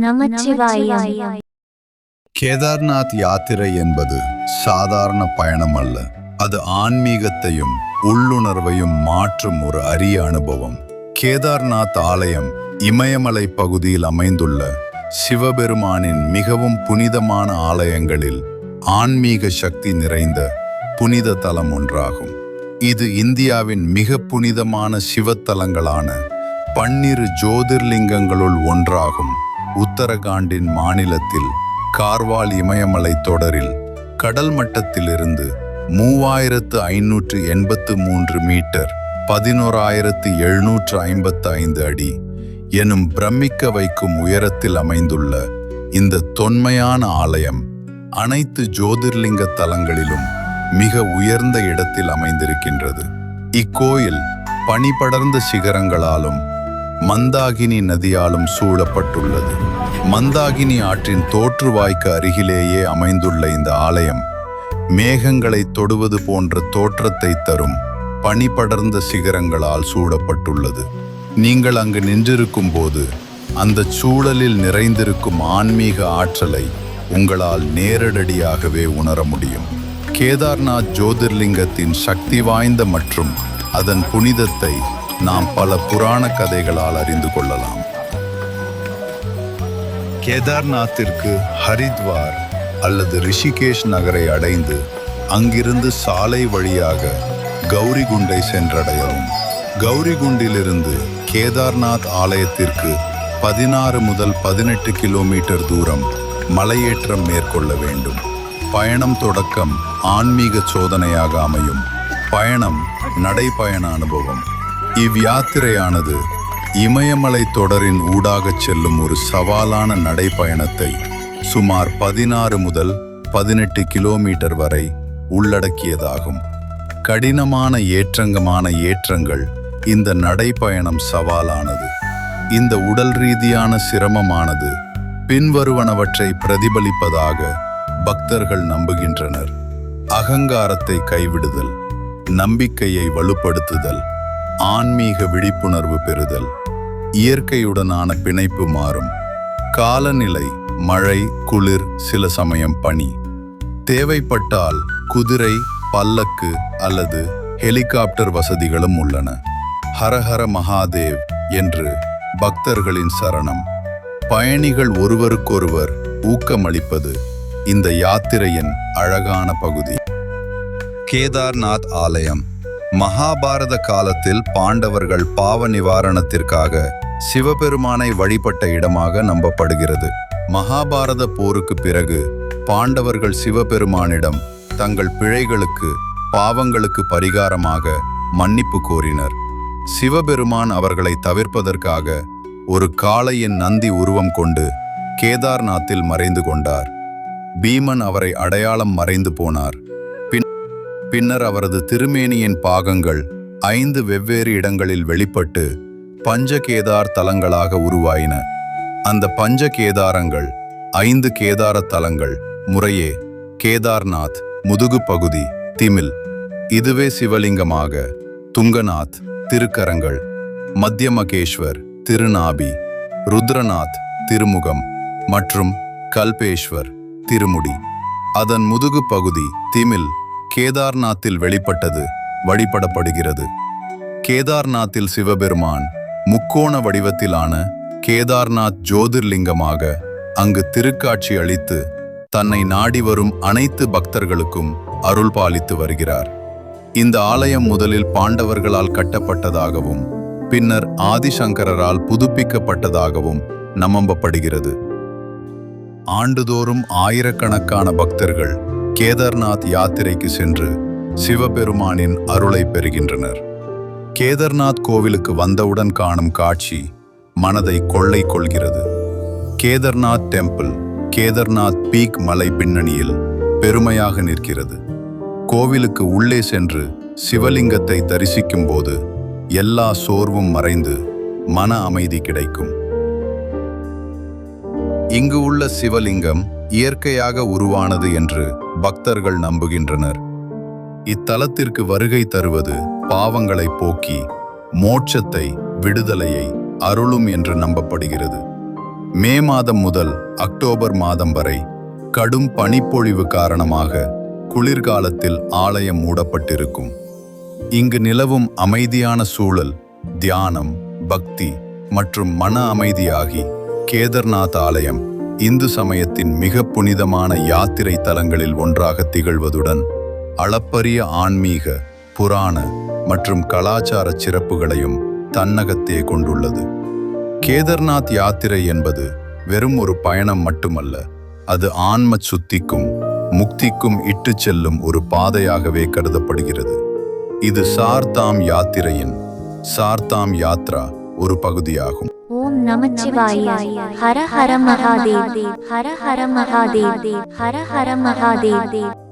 நமச்சிவாய. கேதார்நாத் யாத்திரை என்பது சாதாரண பயணம் அல்ல. அது ஆன்மீகத்தையும் உள்ளுணர்வையும் மாற்றும் ஒரு அரிய அனுபவம். கேதார்நாத் ஆலயம் இமயமலை பகுதியில் அமைந்துள்ள சிவபெருமானின் மிகவும் புனிதமான ஆலயங்களில் ஆன்மீக சக்தி நிறைந்த புனித தலம் ஒன்றாகும். இது இந்தியாவின் மிக புனிதமான சிவத்தலங்களான 12 ஜோதிர்லிங்கங்களுள் ஒன்றாகும். உத்தரகாண்டின் மாநிலத்தில் கார்வால் இமயமலை தொடரில் கடல் மட்டத்திலிருந்து 3583 மீட்டர் 11,755 அடி எனும் பிரமிக்க வைக்கும் உயரத்தில் அமைந்துள்ள இந்த தொன்மையான ஆலயம் அனைத்து ஜோதிர்லிங்க தலங்களிலும் மிக உயர்ந்த இடத்தில் அமைந்திருக்கின்றது. இக்கோயில் பனிபடர்ந்த சிகரங்களாலும் மந்தாகினி நதியாலும் சூழப்பட்டுள்ளது. மந்தாகினி ஆற்றின் தோற்றுவாய்க்கு அருகிலேயே அமைந்துள்ள இந்த ஆலயம் மேகங்களை தொடுவது போன்ற தோற்றத்தை தரும் பனிபடர்ந்த சிகரங்களால் சூழப்பட்டுள்ளது. நீங்கள் அங்கு நின்றிருக்கும் போது அந்த சூழலில் நிறைந்திருக்கும் ஆன்மீக ஆற்றலை உங்களால் நேரடியாகவே உணர முடியும். கேதார்நாத் ஜோதிர்லிங்கத்தின் சக்தி வாய்ந்த மற்றும் அதன் புனிதத்தை நாம் பல புராண கதைகளால் அறிந்து கொள்ளலாம். கேதார்நாத்திற்கு ஹரித்வார் அல்லது ரிஷிகேஷ் நகரை அடைந்து அங்கிருந்து சாலை வழியாக கௌரிகுண்டை சென்றடையவும். கௌரிகுண்டிலிருந்து கேதார்நாத் ஆலயத்திற்கு 16 முதல் 18 கிலோமீட்டர் தூரம் மலையேற்றம் மேற்கொள்ள வேண்டும். பயணம் தொடக்கம் ஆன்மீக சோதனையாக அமையும். பயணம் நடைபயண அனுபவம். இவ்யாத்திரையானது இமயமலை தொடரின் ஊடாகச் செல்லும் ஒரு சவாலான நடைப்பயணத்தை சுமார் 16 முதல் 18 கிலோமீட்டர் வரை உள்ளடக்கியதாகும். கடினமான ஏற்றங்கள் இந்த நடைப்பயணம் சவாலானது. இந்த உடல் ரீதியான சிரமமானது பின்வருவனவற்றை பிரதிபலிப்பதாக பக்தர்கள் நம்புகின்றனர். அகங்காரத்தை கைவிடுதல், நம்பிக்கையை வலுப்படுத்துதல், ஆன்மீக விழிப்புணர்வு பெறுதல், இயற்கையுடனான பிணைப்பு மாறும். காலநிலை மழை, குளிர், சில சமயம் பனி. தேவைப்பட்டால் குதிரை, பல்லக்கு அல்லது ஹெலிகாப்டர் வசதிகளும் உள்ளன. ஹரஹர மகாதேவ் என்று பக்தர்களின் சரணம். பயணிகள் ஒருவருக்கொருவர் ஊக்கமளிப்பது இந்த யாத்திரையின் அழகான பகுதி. கேதார்நாத் ஆலயம் மகாபாரத காலத்தில் பாண்டவர்கள் பாவ நிவாரணத்திற்காக சிவபெருமானை வழிபட்ட இடமாக நம்பப்படுகிறது. மகாபாரத போருக்கு பிறகு பாண்டவர்கள் சிவபெருமானிடம் தங்கள் பிழைகளுக்கு, பாவங்களுக்கு பரிகாரமாக மன்னிப்பு கோரினர். சிவபெருமான் அவர்களை தவிர்ப்பதற்காக ஒரு காளையின் நந்தி உருவம் கொண்டு கேதார்நாத்தில் மறைந்து கொண்டார். பீமன் அவரை அடையாளம் மறைந்து போனார். பின்னர் அவரது திருமேனியின் பாகங்கள் 5 வெவ்வேறு இடங்களில் வெளிப்பட்டு பஞ்சகேதார் தலங்களாக உருவாயின. அந்த பஞ்சகேதாரங்கள் 5 கேதார தலங்கள் முறையே கேதார்நாத் முதுகு பகுதி, திமில் இதுவே சிவலிங்கமாக, துங்கநாத் திருக்கரங்கள், மத்தியமகேஸ்வர் திருநாபி, ருத்ரநாத் திருமுகம் மற்றும் கல்பேஸ்வர் திருமுடி. அதன் முதுகு பகுதி திமில் கேதார்நாத்தில் வெளிப்பட்டது வழிபடப்படுகிறது. கேதார்நாத்தில் சிவபெருமான் முக்கோண வடிவத்திலான கேதார்நாத் ஜோதிர்லிங்கமாக அங்கு திருக்காட்சி அளித்து தன்னை நாடி வரும் அனைத்து பக்தர்களுக்கும் அருள் பாலித்து வருகிறார். இந்த ஆலயம் முதலில் பாண்டவர்களால் கட்டப்பட்டதாகவும் பின்னர் ஆதிசங்கரால் புதுப்பிக்கப்பட்டதாகவும் நம்பப்படுகிறது. ஆண்டுதோறும் ஆயிரக்கணக்கான பக்தர்கள் கேதார்நாத் யாத்திரைக்கு சென்று சிவபெருமானின் அருளை பெறுகின்றனர். கேதார்நாத் கோவிலுக்கு வந்தவுடன் காணும் காட்சி மனதை கொள்ளை கொள்கிறது. கேதார்நாத் டெம்பிள் கேதார்நாத் பீக் மலை பின்னணியில் பெருமையாக நிற்கிறது. கோவிலுக்கு உள்ளே சென்று சிவலிங்கத்தை தரிசிக்கும் போது எல்லா சோர்வும் மறைந்து மன அமைதி கிடைக்கும். இங்கு உள்ள சிவலிங்கம் இயற்கையாக உருவானது என்று பக்தர்கள் நம்புகின்றனர். இத்தலத்திற்கு வருகை தருவது பாவங்களை போக்கி மோட்சத்தை, விடுதலையை அருளும் என்று நம்பப்படுகிறது. மே மாதம் முதல் அக்டோபர் மாதம் வரை கடும் பனிப்பொழிவு காரணமாக குளிர்காலத்தில் ஆலயம் மூடப்பட்டிருக்கும். இங்கு நிலவும் அமைதியான சூழல் தியானம், பக்தி மற்றும் மன அமைதியாகி கேதர்நாத் ஆலயம் இந்து சமயத்தின் மிக புனிதமான யாத்திரை தலங்களில் ஒன்றாக திகழ்வதுடன் அளப்பரிய ஆன்மீக, புராண மற்றும் கலாச்சார சிறப்புகளையும் தன்னகத்தே கொண்டுள்ளது. கேதர்நாத் யாத்திரை என்பது வெறும் ஒரு பயணம் மட்டுமல்ல, அது ஆன்ம சுத்திக்கும் முக்திக்கும் இட்டுச் செல்லும் ஒரு பாதையாகவே கருதப்படுகிறது. இது சார்தாம் யாத்திரையின் சார்தாம் யாத்ரா ஒரு பகுதியாகும். ஓம் நமச்சிவாய. ஹர ஹர மகாதேவ். ஹர ஹர மகாதேவ். ஹர ஹர மகாதேவ்.